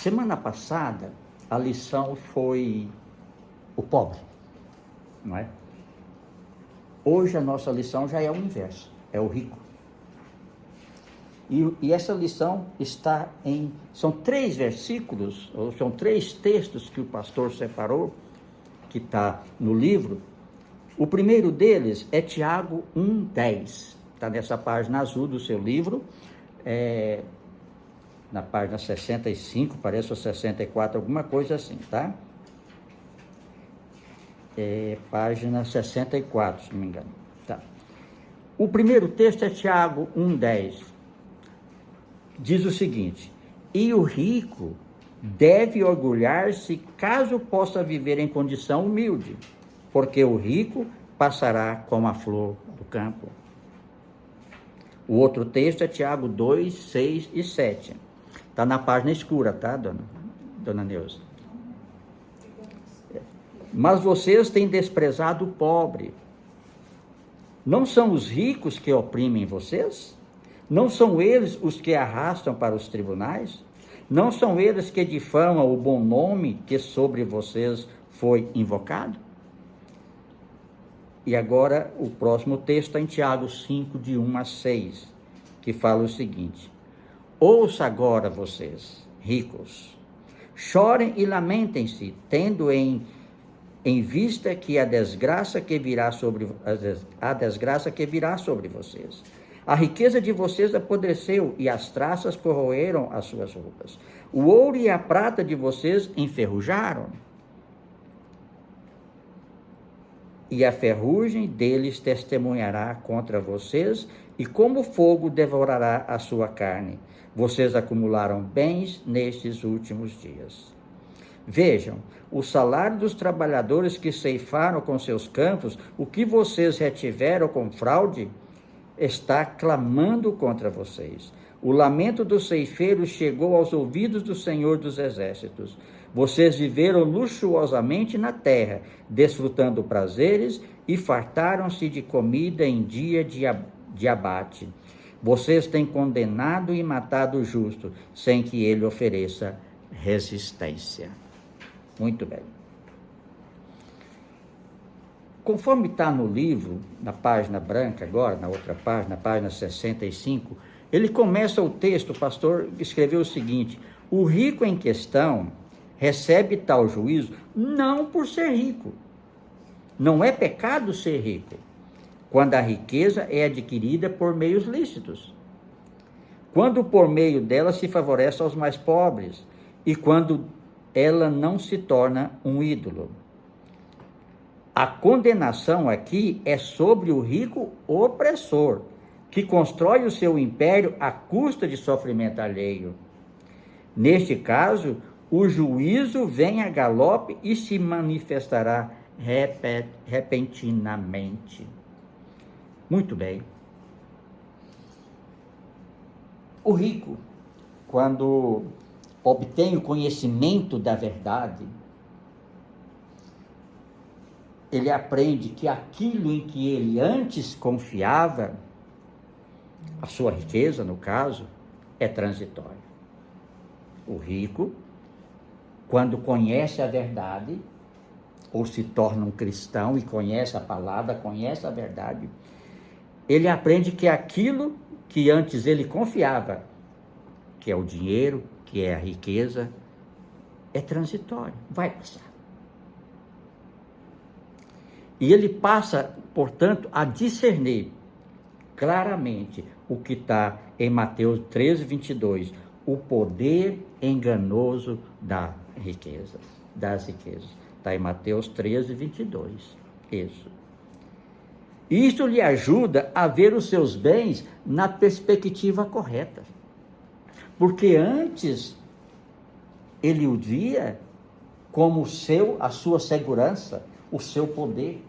Semana passada, a lição foi o pobre, não é? Hoje a nossa lição já é o inverso, é o rico. E essa lição está são 3 versículos, ou são 3 textos que o pastor separou, que está no livro. O primeiro deles é Tiago 1:10, está nessa página azul do seu livro, na página 65, parece, ou 64, alguma coisa assim, tá? Página 64, se não me engano. Tá. O primeiro texto é Tiago 1:10. Diz o seguinte: e o rico deve orgulhar-se caso possa viver em condição humilde, porque o rico passará como a flor do campo. O outro texto é Tiago 2, 6 e 7. Está na página escura, tá, dona Neuza? Mas vocês têm desprezado o pobre. Não são os ricos que oprimem vocês? Não são eles os que arrastam para os tribunais? Não são eles que difamam o bom nome que sobre vocês foi invocado? E agora o próximo texto está em Tiago 5, de 1 a 6, que fala o seguinte: ouça agora vocês, ricos, chorem e lamentem-se, tendo em vista que a desgraça que virá sobre vocês. A riqueza de vocês apodreceu e as traças corroeram as suas roupas. O ouro e a prata de vocês enferrujaram, e a ferrugem deles testemunhará contra vocês, e como fogo devorará a sua carne. Vocês acumularam bens nestes últimos dias. Vejam, o salário dos trabalhadores que ceifaram com seus campos, o que vocês retiveram com fraude, está clamando contra vocês. O lamento dos ceifeiros chegou aos ouvidos do Senhor dos Exércitos. Vocês viveram luxuosamente na terra, desfrutando prazeres e fartaram-se de comida em dia de abate. Vocês têm condenado e matado o justo, sem que ele ofereça resistência. Muito bem. Conforme está no livro, na página branca agora, na outra página, na página 65, ele começa o texto, o pastor escreveu o seguinte: o rico em questão recebe tal juízo não por ser rico. Não é pecado ser rico, quando a riqueza é adquirida por meios lícitos, quando por meio dela se favorece aos mais pobres e quando ela não se torna um ídolo. A condenação aqui é sobre o rico opressor, que constrói o seu império à custa de sofrimento alheio. Neste caso, o juízo vem a galope e se manifestará repentinamente. Muito bem. O rico, quando obtém o conhecimento da verdade, ele aprende que aquilo em que ele antes confiava, a sua riqueza, no caso, é transitório. O rico, quando conhece a verdade, ou se torna um cristão e conhece a palavra, conhece a verdade, ele aprende que aquilo que antes ele confiava, que é o dinheiro, que é a riqueza, é transitório, vai passar. E ele passa, portanto, a discernir claramente o que está em Mateus 13, 22, o poder enganoso das riquezas. Está em Mateus 13, 22, isso. Isto lhe ajuda a ver os seus bens na perspectiva correta. Porque antes ele o via como a sua segurança, o seu poder.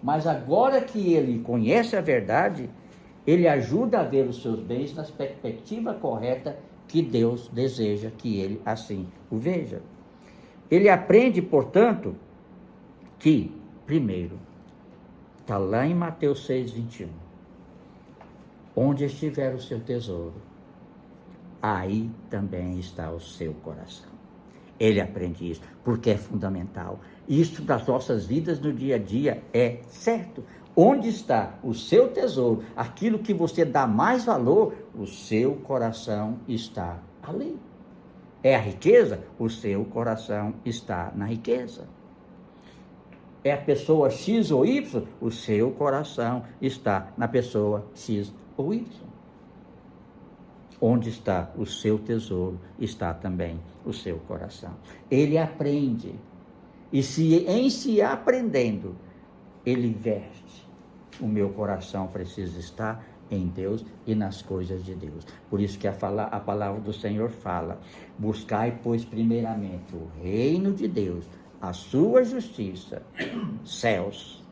Mas agora que ele conhece a verdade, ele ajuda a ver os seus bens na perspectiva correta que Deus deseja que ele assim o veja. Ele aprende, portanto, que, primeiro, está lá em Mateus 6, 21, onde estiver o seu tesouro, aí também está o seu coração. Ele aprende isso, porque é fundamental. Isso das nossas vidas no dia a dia é certo. Onde está o seu tesouro, aquilo que você dá mais valor, o seu coração está ali. É a riqueza? O seu coração está na riqueza. É a pessoa X ou Y? O seu coração está na pessoa X ou Y. Onde está o seu tesouro, está também o seu coração. Ele aprende. E em se aprendendo, ele investe. O meu coração precisa estar em Deus e nas coisas de Deus. Por isso que a palavra do Senhor fala: buscai, pois, primeiramente o reino de Deus, a sua justiça, céus,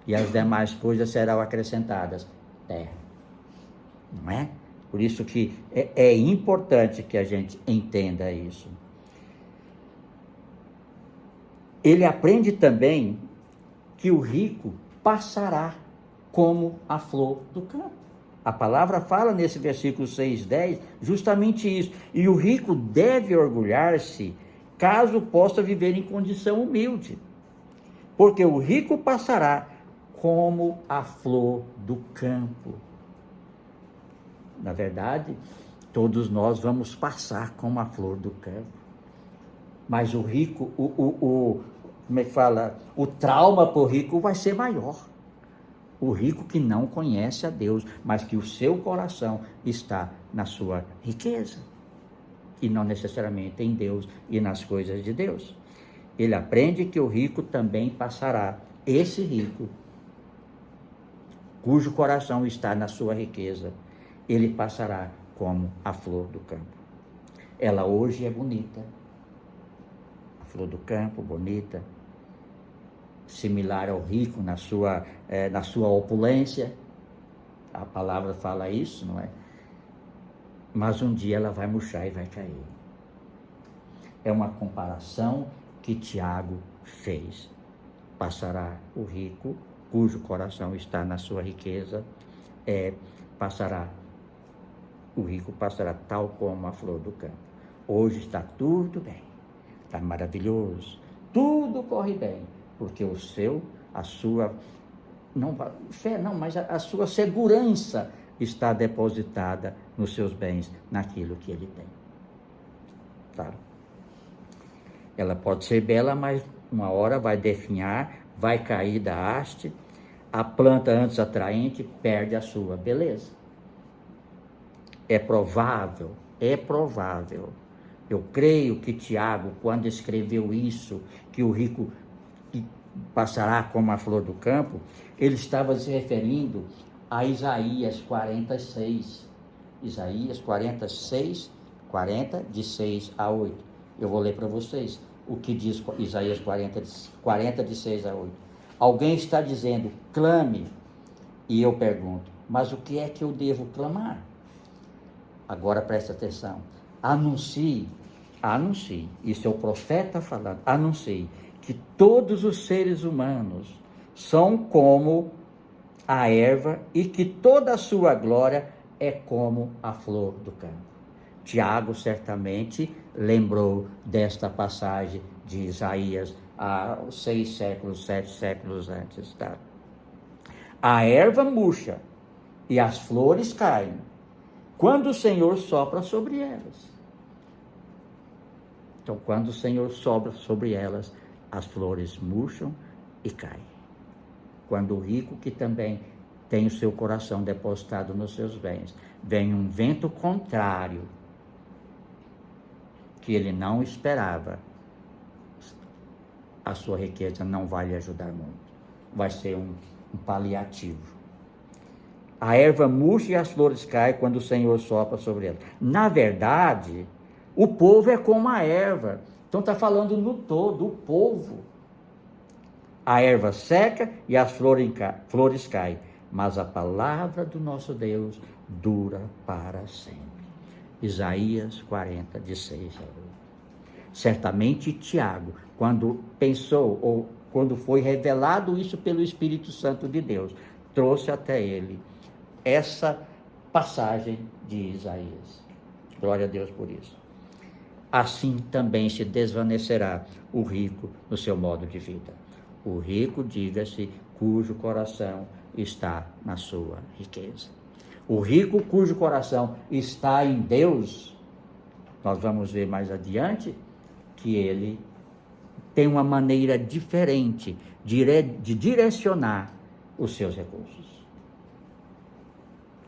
e as demais coisas serão acrescentadas, terra. Não é? Por isso que é importante que a gente entenda isso. Ele aprende também que o rico passará como a flor do campo. A palavra fala nesse versículo 6:10 justamente isso. E o rico deve orgulhar-se caso possa viver em condição humilde, porque o rico passará como a flor do campo. Na verdade, todos nós vamos passar como a flor do campo. Mas o rico, como é que fala? O trauma para o rico vai ser maior. O rico que não conhece a Deus, mas que o seu coração está na sua riqueza, e não necessariamente em Deus e nas coisas de Deus. Ele aprende que o rico também passará. Esse rico, cujo coração está na sua riqueza, ele passará como a flor do campo. Ela hoje é bonita, a flor do campo, bonita, similar ao rico na sua opulência. A palavra fala isso, não é? Mas um dia ela vai murchar e vai cair. É uma comparação que Tiago fez. Passará o rico, cujo coração está na sua riqueza, o rico passará tal como a flor do campo. Hoje está tudo bem, está maravilhoso, tudo corre bem, porque a sua segurança está depositada nos seus bens, naquilo que ele tem. Tá? Ela pode ser bela, mas uma hora vai definhar, vai cair da haste, a planta antes atraente perde a sua beleza. É provável. Eu creio que Tiago, quando escreveu isso, que o rico passará como a flor do campo, ele estava se referindo a Isaías 46. Isaías 46, 40, de 6 a 8. Eu vou ler para vocês o que diz Isaías 40, de 6 a 8. Alguém está dizendo, clame, e eu pergunto, mas o que é que eu devo clamar? Agora presta atenção. Anuncie, isso é o profeta falando, anuncie que todos os seres humanos são como a erva e que toda a sua glória é como a flor do campo. Tiago certamente lembrou desta passagem de Isaías há 6 séculos, 7 séculos antes. Tá? A erva murcha e as flores caem quando o Senhor sopra sobre elas. Então, quando o Senhor sopra sobre elas, as flores murcham e caem. Quando o rico, que também tem o seu coração depositado nos seus bens, vem um vento contrário, que ele não esperava, a sua riqueza não vai lhe ajudar muito. Vai ser um paliativo. A erva murcha e as flores caem quando o Senhor sopra sobre elas. Na verdade, o povo é como a erva. Então está falando no todo, o povo. A erva seca e as flores caem, mas a palavra do nosso Deus dura para sempre. Isaías 40, de 6 a 8. Certamente Tiago, quando pensou, ou quando foi revelado isso pelo Espírito Santo de Deus, trouxe até ele essa passagem de Isaías. Glória a Deus por isso. Assim também se desvanecerá o rico no seu modo de vida. O rico, diga-se, cujo coração está na sua riqueza. O rico cujo coração está em Deus, nós vamos ver mais adiante, que ele tem uma maneira diferente de direcionar os seus recursos.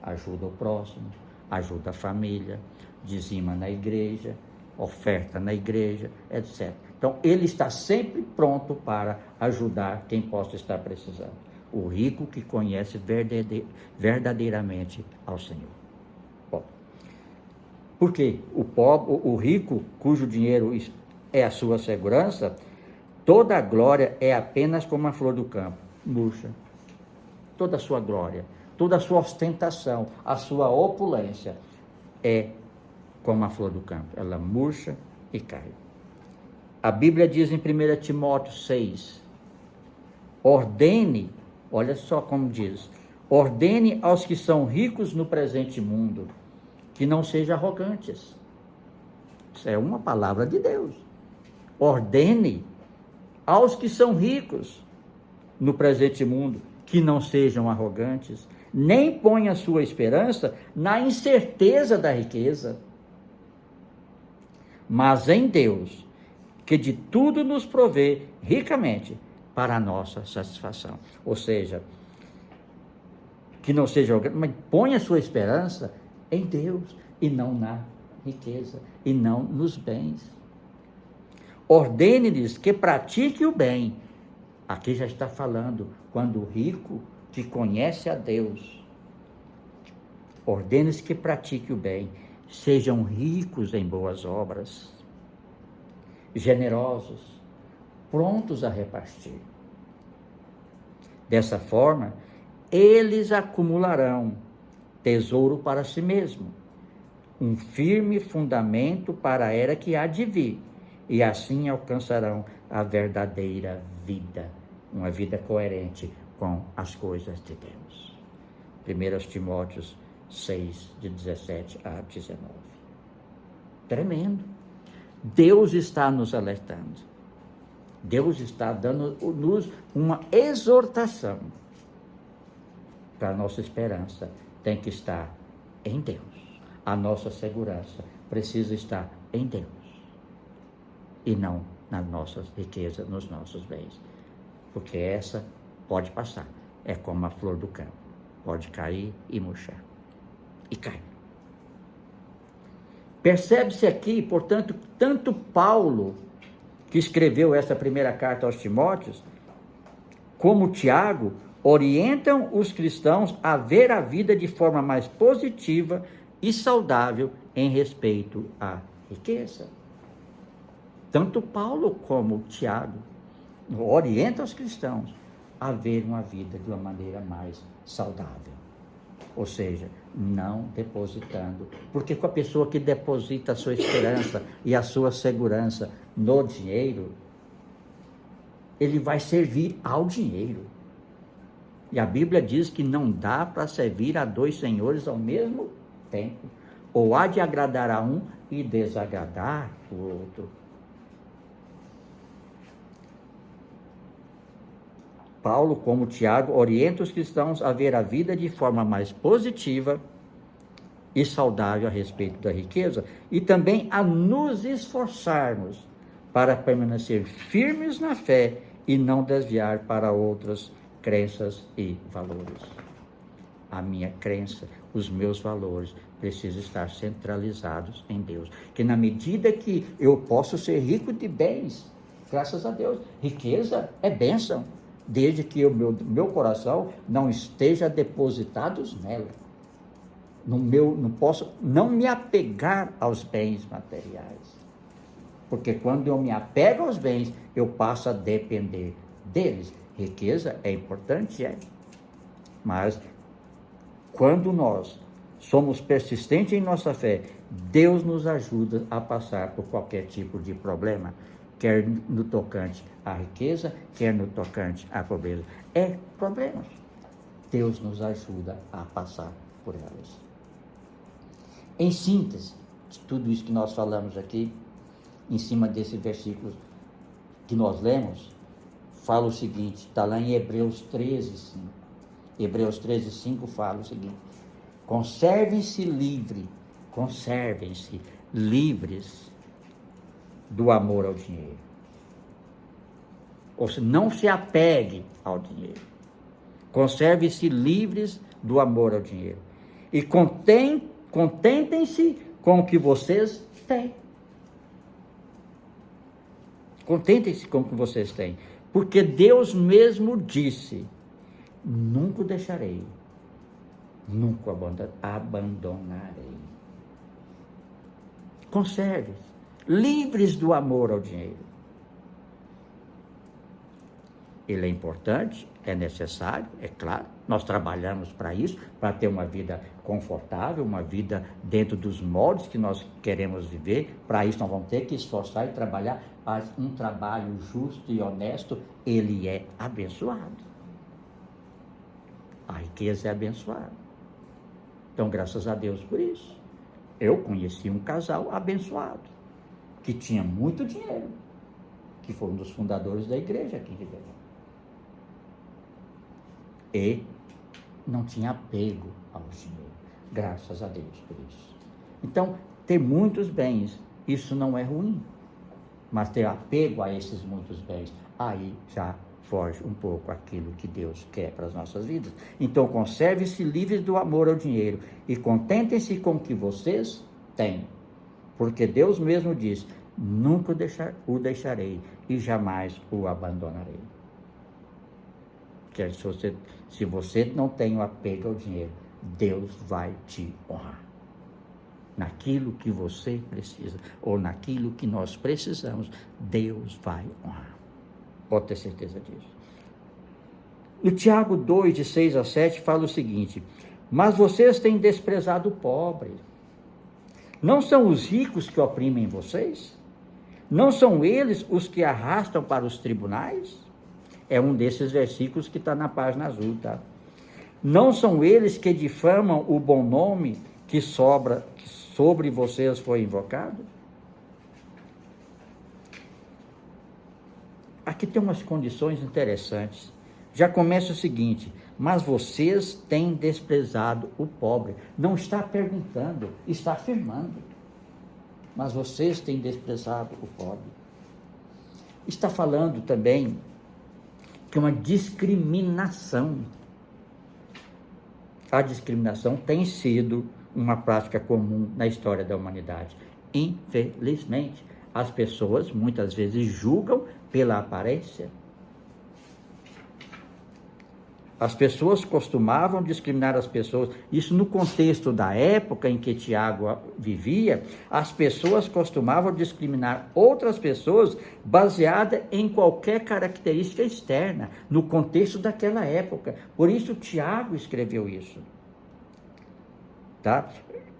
Ajuda o próximo, ajuda a família, dizima na igreja, oferta na igreja, etc. Então, ele está sempre pronto para ajudar quem possa estar precisando. O rico que conhece verdadeiramente ao Senhor. Bom, porque o rico, cujo dinheiro é a sua segurança, toda a glória é apenas como a flor do campo, murcha. Toda a sua glória, toda a sua ostentação, a sua opulência é como a flor do campo. Ela murcha e cai. A Bíblia diz em 1 Timóteo 6, ordene, olha só como diz, ordene aos que são ricos no presente mundo, que não sejam arrogantes. Isso é uma palavra de Deus. Ordene aos que são ricos no presente mundo, que não sejam arrogantes, nem ponha sua esperança na incerteza da riqueza, mas em Deus, que de tudo nos provê ricamente para a nossa satisfação. Ou seja, que não seja arrogante, mas ponha sua esperança em Deus e não na riqueza, e não nos bens. Ordene-lhes que pratique o bem. Aqui já está falando, quando o rico que conhece a Deus, ordene-lhes que pratique o bem, sejam ricos em boas obras, generosos, prontos a repartir. Dessa forma, eles acumularão tesouro para si mesmo, um firme fundamento para a era que há de vir, e assim alcançarão a verdadeira vida, uma vida coerente com as coisas de Deus. 1 Timóteo 6, de 17 a 19. Tremendo. Deus está nos alertando. Deus está dando-nos uma exortação. Para a nossa esperança tem que estar em Deus. A nossa segurança precisa estar em Deus. E não nas nossas riquezas, nos nossos bens. Porque essa pode passar. É como a flor do campo. Pode cair e murchar. E cai. Percebe-se aqui, portanto, tanto Paulo, que escreveu essa primeira carta aos Timóteos, como Tiago, orientam os cristãos a ver a vida de forma mais positiva e saudável em respeito à riqueza. Tanto Paulo como Tiago orientam os cristãos a ver uma vida de uma maneira mais saudável. Ou seja, não depositando. Porque com a pessoa que deposita a sua esperança e a sua segurança no dinheiro, ele vai servir ao dinheiro. E a Bíblia diz que não dá para servir a dois senhores ao mesmo tempo. Ou há de agradar a um e desagradar o outro. Paulo, como Tiago, orienta os cristãos a ver a vida de forma mais positiva e saudável a respeito da riqueza e também a nos esforçarmos para permanecer firmes na fé e não desviar para outras crenças e valores. A minha crença, os meus valores precisam estar centralizados em Deus. Que na medida que eu posso ser rico de bens, graças a Deus, riqueza é bênção, desde que o meu coração não esteja depositado nela. Não posso não me apegar aos bens materiais. Porque quando eu me apego aos bens, eu passo a depender deles. Riqueza é importante, mas quando nós somos persistentes em nossa fé, Deus nos ajuda a passar por qualquer tipo de problema, quer no tocante à riqueza, quer no tocante à pobreza. É problemas. Deus nos ajuda a passar por elas. Em síntese, de tudo isso que nós falamos aqui, em cima desse versículo que nós lemos, fala o seguinte, está lá em Hebreus 13:5. Hebreus 13:5 fala o seguinte: conservem-se livres do amor ao dinheiro. Ou seja, não se apegue ao dinheiro. Conservem-se livres do amor ao dinheiro. E contentem-se com o que vocês têm. Contentem-se com o que vocês têm. Porque Deus mesmo disse: nunca o deixarei, nunca o abandonarei. Conserve-se livres do amor ao dinheiro. Ele é importante, é necessário, é claro. Nós trabalhamos para isso, para ter uma vida confortável, uma vida dentro dos moldes que nós queremos viver. Para isso nós vamos ter que esforçar e trabalhar, mas um trabalho justo e honesto, ele é abençoado. A riqueza é abençoada. Então, graças a Deus por isso. Eu conheci um casal abençoado, que tinha muito dinheiro, que foi um dos fundadores da igreja aqui de Belém. E não tinha apego ao dinheiro, graças a Deus por isso. Então, ter muitos bens, isso não é ruim, mas ter apego a esses muitos bens, aí já foge um pouco aquilo que Deus quer para as nossas vidas. Então, conserve-se livres do amor ao dinheiro e contentem-se com o que vocês têm, porque Deus mesmo diz: nunca o deixarei e jamais o abandonarei. Que se você não tem o apego ao dinheiro, Deus vai te honrar naquilo que você precisa, ou naquilo que nós precisamos. Deus vai honrar, pode ter certeza disso. No Tiago 2, de 6-7, fala o seguinte: mas vocês têm desprezado o pobre. Não são os ricos que oprimem vocês? Não são eles os que arrastam para os tribunais? É um desses versículos que está na página azul, tá? Não são eles que difamam o bom nome que sobre vocês foi invocado? Aqui tem umas condições interessantes. Já começa o seguinte: mas vocês têm desprezado o pobre. Não está perguntando, está afirmando. Mas vocês têm desprezado o pobre. Está falando também que é uma discriminação. A discriminação tem sido uma prática comum na história da humanidade. Infelizmente, as pessoas muitas vezes julgam pela aparência. As pessoas costumavam discriminar as pessoas. Isso no contexto da época em que Tiago vivia, as pessoas costumavam discriminar outras pessoas baseada em qualquer característica externa, no contexto daquela época. Por isso Tiago escreveu isso. Tá?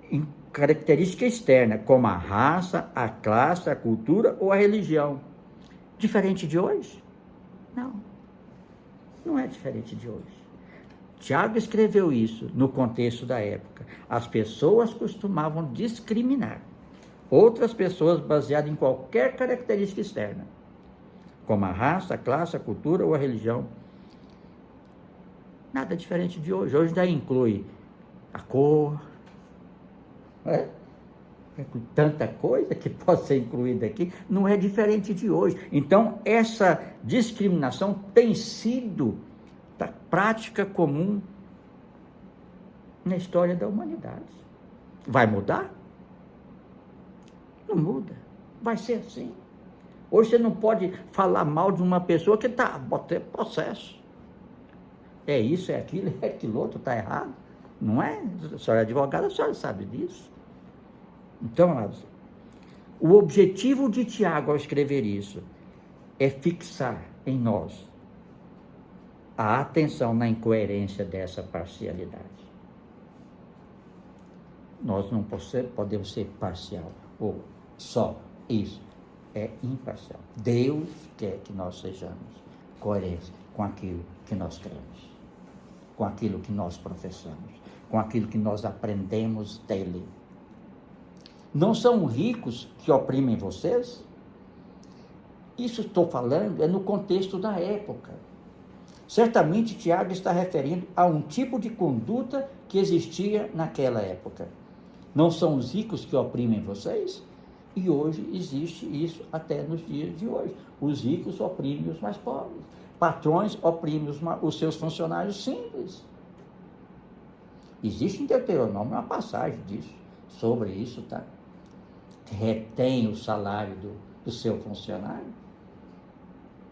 Em característica externa, como a raça, a classe, a cultura ou a religião. Diferente de hoje? Não. Não é diferente de hoje. Tiago escreveu isso no contexto da época. As pessoas costumavam discriminar outras pessoas baseadas em qualquer característica externa, como a raça, a classe, a cultura ou a religião. Nada diferente de hoje. Hoje já inclui a cor, tanta coisa que pode ser incluída aqui, não é diferente de hoje. Então, essa discriminação tem sido da prática comum na história da humanidade. Vai mudar? Não muda. Vai ser assim. Hoje você não pode falar mal de uma pessoa que está botando processo. É isso, é aquilo, é aquilo outro, está errado. Não é? A senhora é advogada, a senhora sabe disso. Então, amados, o objetivo de Tiago ao escrever isso é fixar em nós a atenção na incoerência dessa parcialidade. Nós não podemos ser parcial, ou só isso, é imparcial. Deus quer que nós sejamos coerentes com aquilo que nós cremos, com aquilo que nós professamos, com aquilo que nós aprendemos dele. Não são ricos que oprimem vocês? Isso estou falando é no contexto da época. Certamente Tiago está referindo a um tipo de conduta que existia naquela época. Não são os ricos que oprimem vocês? E hoje existe isso até nos dias de hoje. Os ricos oprimem os mais pobres. Patrões oprimem os seus funcionários simples. Existe em Deuteronômio uma passagem disso, sobre isso, tá? Retém o salário do seu funcionário,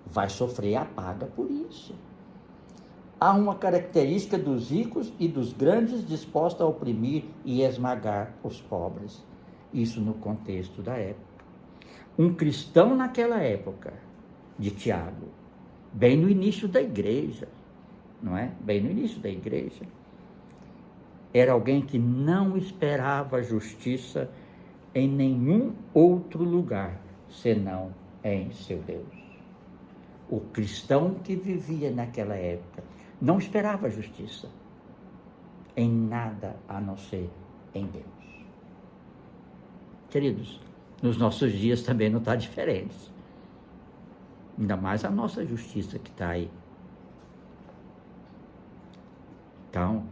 vai sofrer a paga por isso. Há uma característica dos ricos e dos grandes disposta a oprimir e esmagar os pobres. Isso no contexto da época. Um cristão naquela época, de Tiago, bem no início da igreja, não é? Bem no início da igreja, era alguém que não esperava justiça em nenhum outro lugar, senão em seu Deus. O cristão que vivia naquela época não esperava justiça em nada a não ser em Deus. Queridos, nos nossos dias também não está diferente. Ainda mais a nossa justiça que está aí. Então,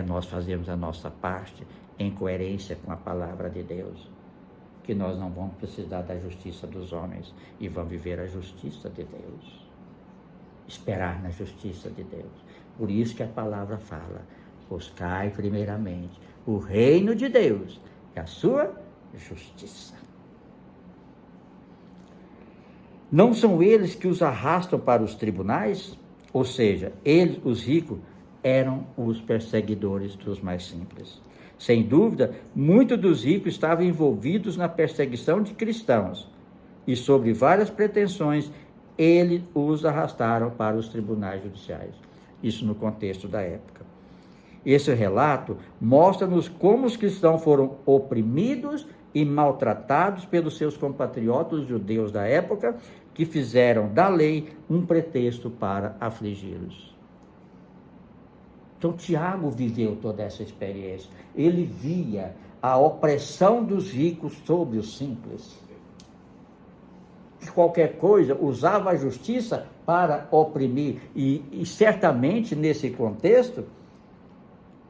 nós fazermos a nossa parte em coerência com a palavra de Deus, que nós não vamos precisar da justiça dos homens e vamos viver a justiça de Deus. Esperar na justiça de Deus. Por isso que a palavra fala: buscai primeiramente o reino de Deus e a sua justiça. Não são eles que os arrastam para os tribunais? Ou seja, eles, os ricos, eram os perseguidores dos mais simples. Sem dúvida, muitos dos ricos estavam envolvidos na perseguição de cristãos e, sobre várias pretensões, eles os arrastaram para os tribunais judiciais. Isso no contexto da época. Esse relato mostra-nos como os cristãos foram oprimidos e maltratados pelos seus compatriotas judeus da época, que fizeram da lei um pretexto para afligi-los. Então, Tiago viveu toda essa experiência. Ele via a opressão dos ricos sobre os simples. De qualquer coisa, usava a justiça para oprimir. E certamente, nesse contexto,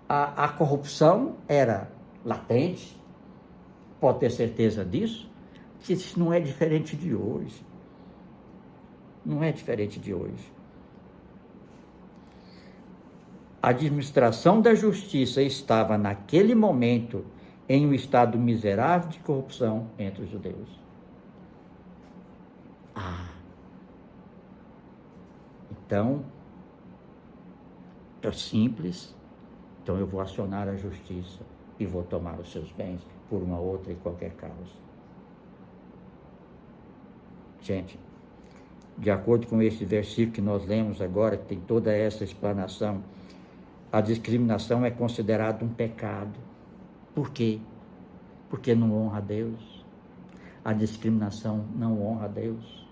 a corrupção era latente. Pode ter certeza disso, que isso não é diferente de hoje. Não é diferente de hoje. A administração da justiça estava, naquele momento, em um estado miserável de corrupção entre os judeus. Então, é simples. Então eu vou acionar a justiça e vou tomar os seus bens por uma outra e qualquer causa. Gente, de acordo com esse versículo que nós lemos agora, que tem toda essa explanação, a discriminação é considerada um pecado. Por quê? Porque não honra a Deus. A discriminação não honra a Deus.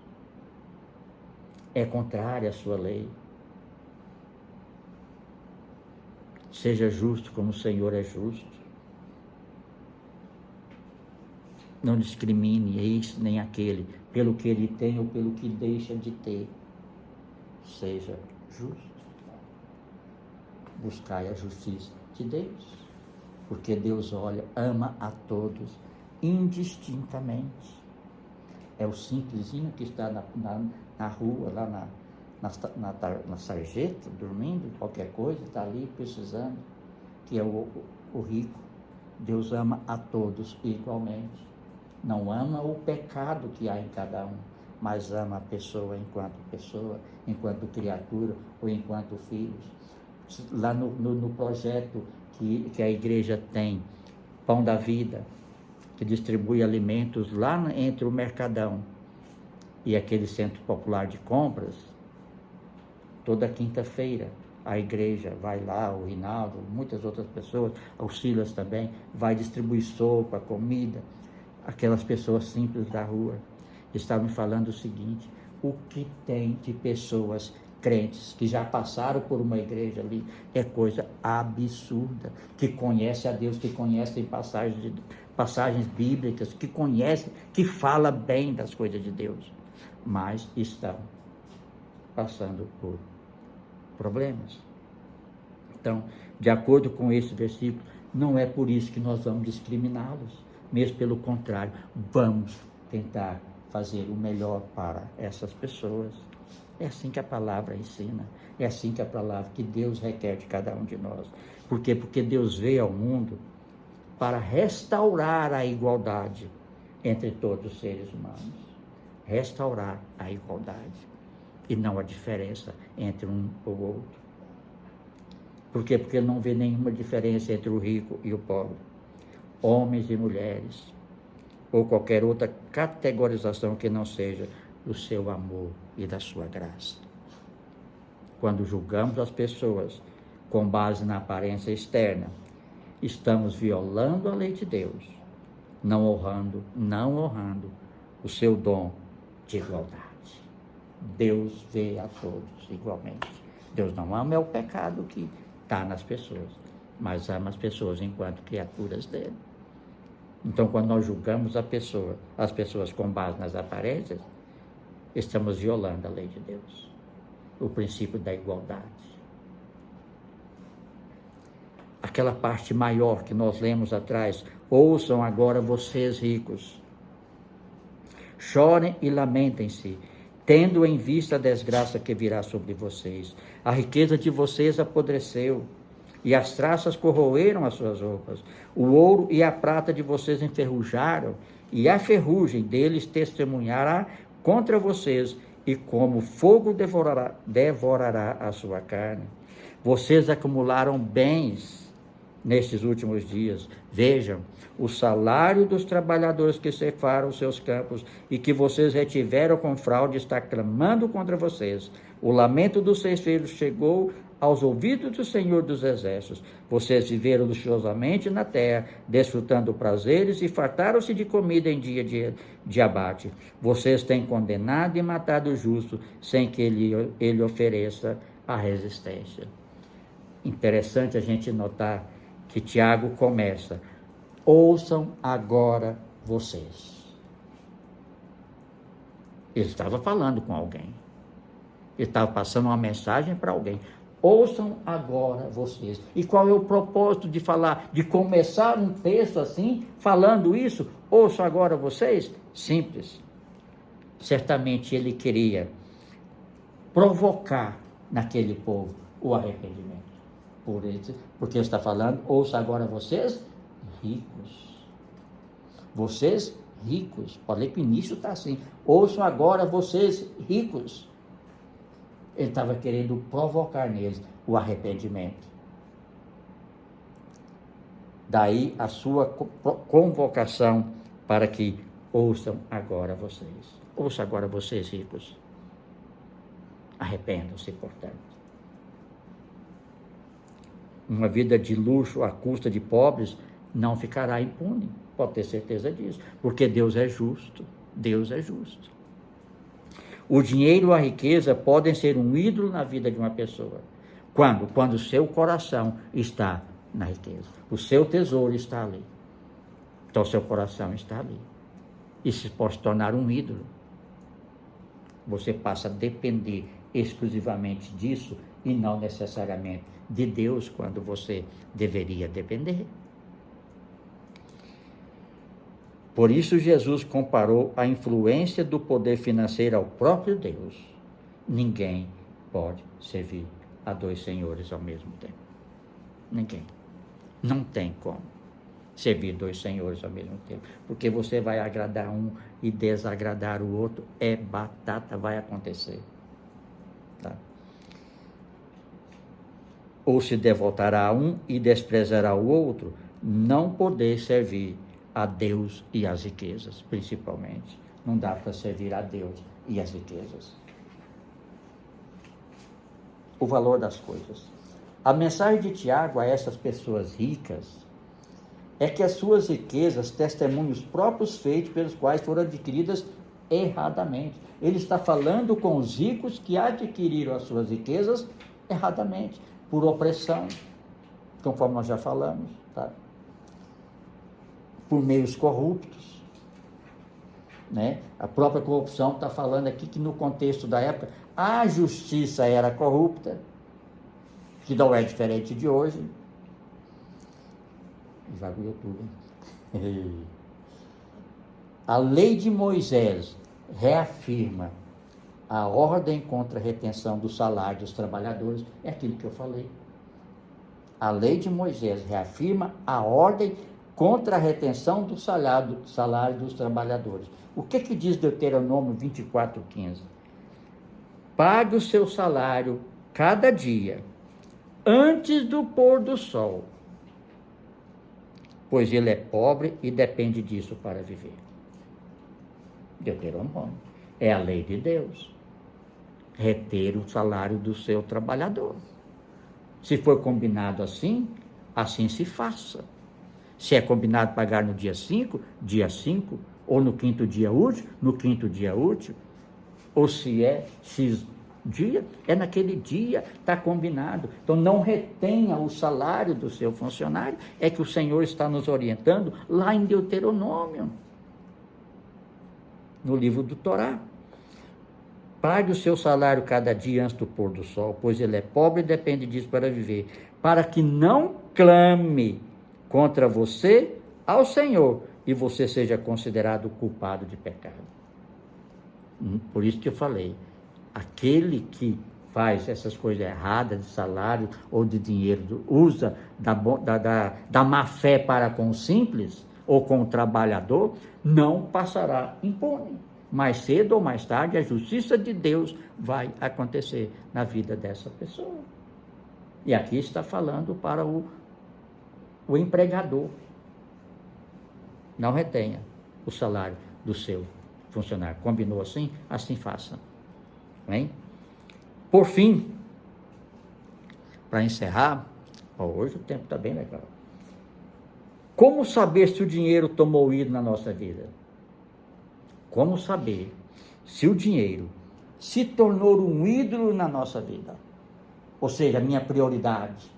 É contrária à sua lei. Seja justo como o Senhor é justo. Não discrimine esse nem aquele, pelo que ele tem ou pelo que deixa de ter. Seja justo. Buscai a justiça de Deus, porque Deus ama a todos indistintamente. É o simplesinho que está na rua, lá na sarjeta, dormindo, qualquer coisa, está ali precisando, que é o rico. Deus ama a todos igualmente. Não ama o pecado que há em cada um, mas ama a pessoa, enquanto criatura ou enquanto filhos. Lá no projeto que a igreja tem, Pão da Vida, que distribui alimentos lá entre o Mercadão e aquele centro popular de compras, toda quinta-feira a igreja vai lá, o Rinaldo, muitas outras pessoas, o Silas também, vai distribuir sopa, comida, aquelas pessoas simples da rua. Estavam falando o seguinte: o que tem de pessoas crentes que já passaram por uma igreja ali é coisa absurda, que conhece a Deus, que conhecem passagens bíblicas, que conhece, que fala bem das coisas de Deus, mas estão passando por problemas. Então, de acordo com esse versículo, não é por isso que nós vamos discriminá-los, mesmo pelo contrário, vamos tentar fazer o melhor para essas pessoas. É assim que a palavra ensina, é assim que a palavra que Deus requer de cada um de nós. Por quê? Porque Deus veio ao mundo para restaurar a igualdade entre todos os seres humanos. Restaurar a igualdade e não a diferença entre um ou outro. Por quê? Porque não vê nenhuma diferença entre o rico e o pobre, homens e mulheres, ou qualquer outra categorização que não seja do seu amor e da sua graça. Quando julgamos as pessoas com base na aparência externa, estamos violando a lei de Deus, não honrando o seu dom de igualdade. Deus vê a todos igualmente. Deus não ama o pecado que está nas pessoas, mas ama as pessoas enquanto criaturas dele. Então, quando nós julgamos as pessoas com base nas aparências, estamos violando a lei de Deus, o princípio da igualdade. Aquela parte maior que nós lemos atrás: ouçam agora vocês ricos, chorem e lamentem-se, tendo em vista a desgraça que virá sobre vocês. A riqueza de vocês apodreceu, e as traças corroeram as suas roupas. O ouro e a prata de vocês enferrujaram, e a ferrugem deles testemunhará contra vocês, e como fogo devorará a sua carne. Vocês acumularam bens nestes últimos dias. Vejam, o salário dos trabalhadores que cefaram os seus campos e que vocês retiveram com fraude está clamando contra vocês. O lamento dos ceifeiros chegou aos ouvidos do Senhor dos Exércitos. Vocês viveram luxuosamente na terra, desfrutando prazeres e fartaram-se de comida em dia de abate. Vocês têm condenado e matado o justo, sem que ele ofereça a resistência. Interessante a gente notar que Tiago começa: ouçam agora vocês. Ele estava falando com alguém. Ele estava passando uma mensagem para alguém. Ouçam agora vocês. E qual é o propósito de falar, de começar um texto assim, falando isso? Ouçam agora vocês? Simples. Certamente ele queria provocar naquele povo o arrependimento. Porque ele está falando: ouça agora vocês ricos. Vocês ricos. Pode ler que o início está assim: ouçam agora vocês ricos. Ele estava querendo provocar neles o arrependimento. Daí a sua convocação para que ouçam agora vocês. Ouçam agora vocês ricos. Arrependam-se, portanto. Uma vida de luxo à custa de pobres não ficará impune, pode ter certeza disso, porque Deus é justo. Deus é justo. O dinheiro ou a riqueza podem ser um ídolo na vida de uma pessoa. Quando? Quando o seu coração está na riqueza. O seu tesouro está ali. Então o seu coração está ali. Isso pode se tornar um ídolo. Você passa a depender exclusivamente disso e não necessariamente de Deus, quando você deveria depender. Por isso Jesus comparou a influência do poder financeiro ao próprio Deus. Ninguém pode servir a dois senhores ao mesmo tempo. Ninguém. Não tem como servir dois senhores ao mesmo tempo. Porque você vai agradar um e desagradar o outro. É batata, vai acontecer. Tá? Ou se devotará a um e desprezará o outro, não poder servir a Deus e as riquezas, principalmente. Não dá para servir a Deus e as riquezas. O valor das coisas. A mensagem de Tiago a essas pessoas ricas é que as suas riquezas testemunham os próprios feitos pelos quais foram adquiridas erradamente. Ele está falando com os ricos que adquiriram as suas riquezas erradamente, por opressão, conforme nós já falamos, tá? por meios corruptos, né? A própria corrupção está falando aqui que no contexto da época a justiça era corrupta, que não é diferente de hoje. E vai para o YouTube. A lei de Moisés reafirma a ordem contra a retenção do salário dos trabalhadores, é aquilo que eu falei. A lei de Moisés reafirma a ordem contra a retenção do salário dos trabalhadores. O que diz Deuteronômio 24:15? Pague o seu salário cada dia, antes do pôr do sol, pois ele é pobre e depende disso para viver. Deuteronômio. É a lei de Deus. Reter o salário do seu trabalhador. Se for combinado assim, assim se faça. Se é combinado pagar no dia 5, dia 5, ou no quinto dia útil, no quinto dia útil, ou se é X dia, é naquele dia, está combinado. Então não retenha o salário do seu funcionário, é que o Senhor está nos orientando lá em Deuteronômio, no livro do Torá. Pague o seu salário cada dia antes do pôr do sol, pois ele é pobre e depende disso para viver, para que não clame contra você ao Senhor e você seja considerado culpado de pecado. Por isso que eu falei, aquele que faz essas coisas erradas de salário ou de dinheiro, usa da má fé para com o simples ou com o trabalhador, não passará impune. Mais cedo ou mais tarde, a justiça de Deus vai acontecer na vida dessa pessoa. E aqui está falando para o empregador. Não retenha o salário do seu funcionário. Combinou assim? Assim faça. Bem? Por fim, para encerrar, hoje o tempo está bem legal. Como saber se o dinheiro tomou ídolo na nossa vida? Como saber se o dinheiro se tornou um ídolo na nossa vida? Ou seja, a minha prioridade,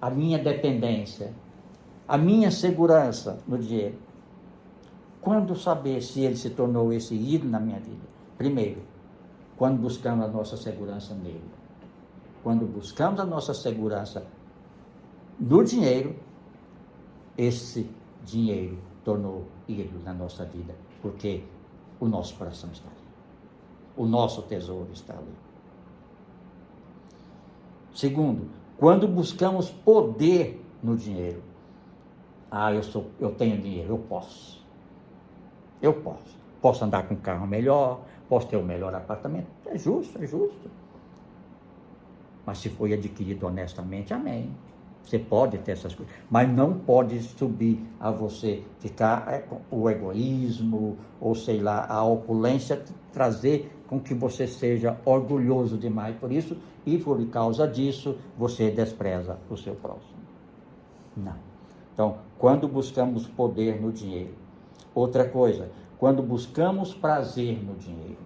a minha dependência, a minha segurança no dinheiro. Quando saber se ele se tornou esse ídolo na minha vida? Primeiro, quando buscamos a nossa segurança nele. Quando buscamos a nossa segurança no dinheiro, esse dinheiro tornou ídolo na nossa vida, porque o nosso coração está ali. O nosso tesouro está ali. Segundo, quando buscamos poder no dinheiro. Eu tenho dinheiro, eu posso. Eu posso. Posso andar com um carro melhor, posso ter um melhor apartamento. É justo, é justo. Mas se foi adquirido honestamente, amém. Você pode ter essas coisas, mas não pode subir a você ficar o egoísmo, ou sei lá, a opulência, trazer com que você seja orgulhoso demais por isso, e por causa disso, você despreza o seu próximo. Não. Então, quando buscamos poder no dinheiro. Outra coisa, quando buscamos prazer no dinheiro.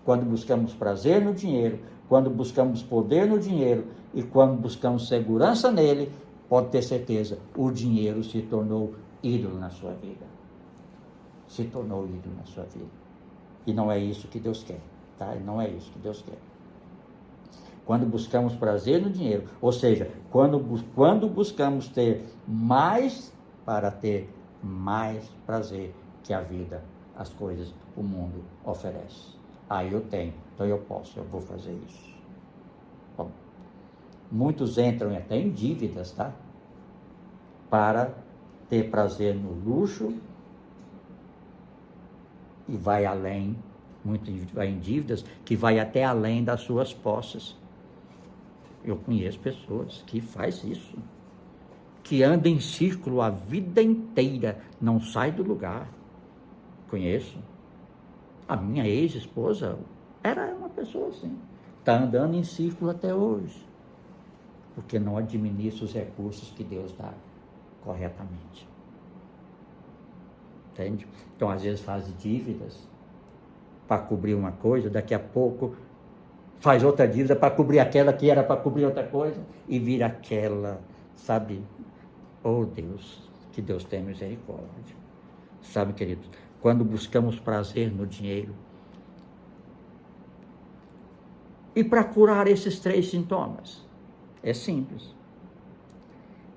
Quando buscamos prazer no dinheiro, quando buscamos poder no dinheiro e quando buscamos segurança nele, pode ter certeza, o dinheiro se tornou ídolo na sua vida. Se tornou ídolo na sua vida. E não é isso que Deus quer, tá? Não é isso que Deus quer. Quando buscamos prazer no dinheiro, ou seja, quando buscamos ter mais para ter mais prazer que a vida, as coisas, o mundo oferece. Eu tenho, então eu posso, eu vou fazer isso. Bom, muitos entram até em dívidas, tá? Para ter prazer no luxo e vai além, muito vai em dívidas que vai até além das suas posses. Eu conheço pessoas que faz isso, que anda em círculo a vida inteira, não sai do lugar. Conheço. A minha ex-esposa era uma pessoa assim, está andando em círculo até hoje, porque não administra os recursos que Deus dá corretamente. Entende? Então, às vezes faz dívidas para cobrir uma coisa, daqui a pouco faz outra dívida para cobrir aquela que era para cobrir outra coisa, e vira aquela, sabe? Oh, Deus, Que Deus tenha misericórdia. Sabe, queridos, quando buscamos prazer no dinheiro, e para curar esses 3 sintomas, é simples.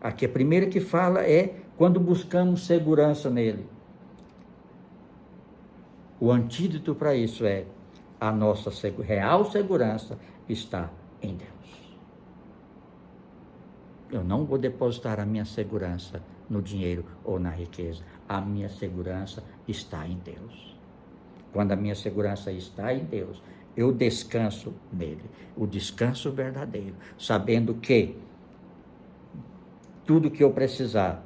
Aqui a primeira que fala é quando buscamos segurança nele. O antídoto para isso é a nossa real segurança está em Deus. Eu não vou depositar a minha segurança no dinheiro ou na riqueza. A minha segurança está em Deus. Quando a minha segurança está em Deus, eu descanso nele. O descanso verdadeiro, sabendo que tudo que eu precisar,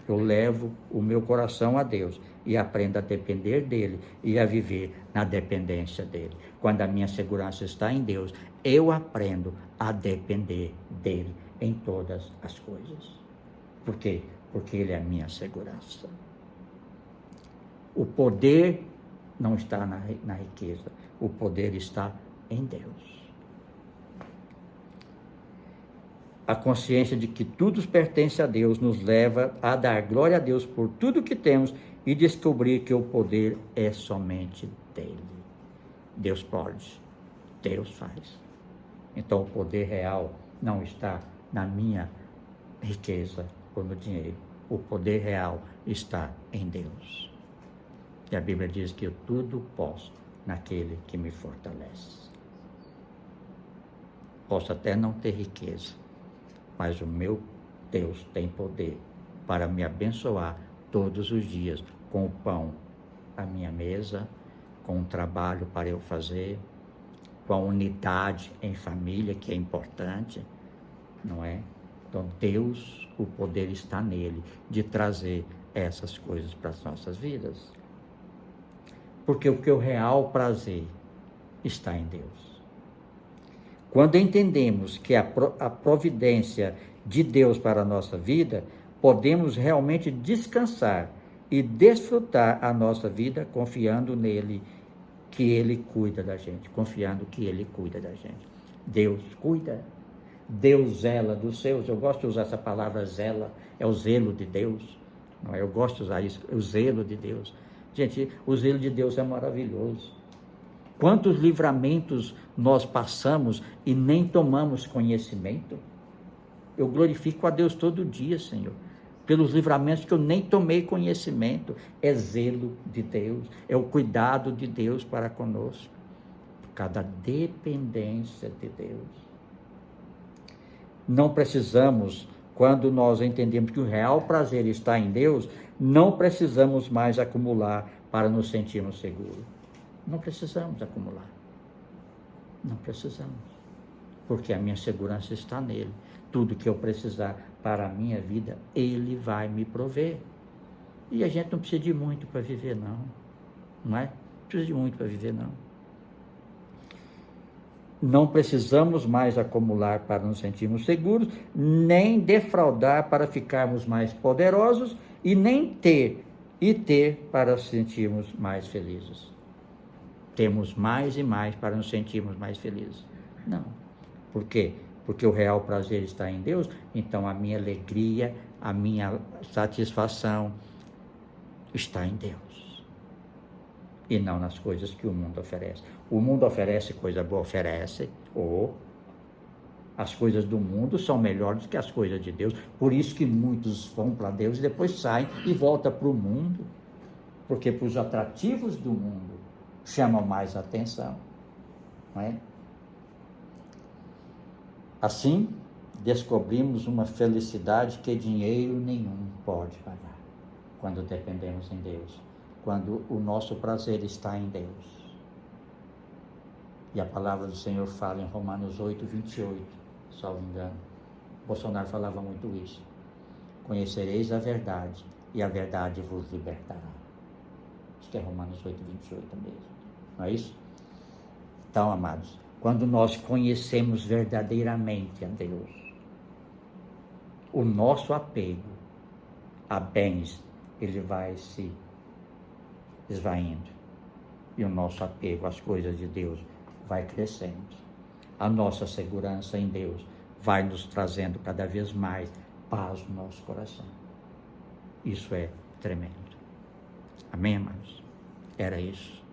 eu levo o meu coração a Deus e aprendo a depender dele e a viver na dependência dele. Quando a minha segurança está em Deus, eu aprendo a depender dele em todas as coisas. Por quê? Porque ele é a minha segurança. O poder não está na riqueza, o poder está em Deus. A consciência de que tudo pertence a Deus nos leva a dar glória a Deus por tudo que temos e descobrir que o poder é somente dele. Deus pode, Deus faz. Então o poder real não está na minha riqueza ou no dinheiro. O poder real está em Deus. E a Bíblia diz que eu tudo posso naquele que me fortalece. Posso até não ter riqueza, mas o meu Deus tem poder para me abençoar todos os dias com o pão à minha mesa, com o trabalho para eu fazer, com a unidade em família, que é importante, não é? Então Deus, o poder está nele de trazer essas coisas para as nossas vidas. Porque o real prazer está em Deus. Quando entendemos que a providência de Deus para a nossa vida, podemos realmente descansar e desfrutar a nossa vida confiando nele, que ele cuida da gente, confiando que ele cuida da gente. Deus cuida, Deus zela dos seus. Eu gosto de usar essa palavra zela, é o zelo de Deus. Não é? Eu gosto de usar isso, o zelo de Deus. Gente, o zelo de Deus é maravilhoso. Quantos livramentos nós passamos e nem tomamos conhecimento? Eu glorifico a Deus todo dia, Senhor, pelos livramentos que eu nem tomei conhecimento. É zelo de Deus, é o cuidado de Deus para conosco, por causa da dependência de Deus. Não precisamos, quando nós entendemos que o real prazer está em Deus, não precisamos mais acumular para nos sentirmos seguros. Não precisamos acumular. Não precisamos. Porque a minha segurança está nele. Tudo que eu precisar para a minha vida, ele vai me prover. E a gente não precisa de muito para viver, não. Não é? Não precisa de muito para viver, não. Não precisamos mais acumular para nos sentirmos seguros, nem defraudar para ficarmos mais poderosos, e nem ter para nos sentirmos mais felizes. Temos mais e mais para nos sentirmos mais felizes. Não. Por quê? Porque o real prazer está em Deus, então a minha alegria, a minha satisfação está em Deus. E não nas coisas que o mundo oferece. O mundo oferece coisa boa, oferece, ou as coisas do mundo são melhores que as coisas de Deus. Por isso que muitos vão para Deus e depois saem e voltam para o mundo. Porque para os atrativos do mundo chamam mais atenção. Não é? Assim, descobrimos uma felicidade que dinheiro nenhum pode pagar. Quando dependemos em Deus. Quando o nosso prazer está em Deus. E a palavra do Senhor fala em Romanos 8, 28, salvo engano. Bolsonaro falava muito isso. Conhecereis a verdade, e a verdade vos libertará. Acho que é Romanos 8, 28 mesmo. Não é isso? Então, amados, quando nós conhecemos verdadeiramente a Deus, o nosso apego a bens, ele vai se esvaindo. E o nosso apego às coisas de Deus vai crescendo. A nossa segurança em Deus vai nos trazendo cada vez mais paz no nosso coração. Isso é tremendo. Amém, amados? Era isso.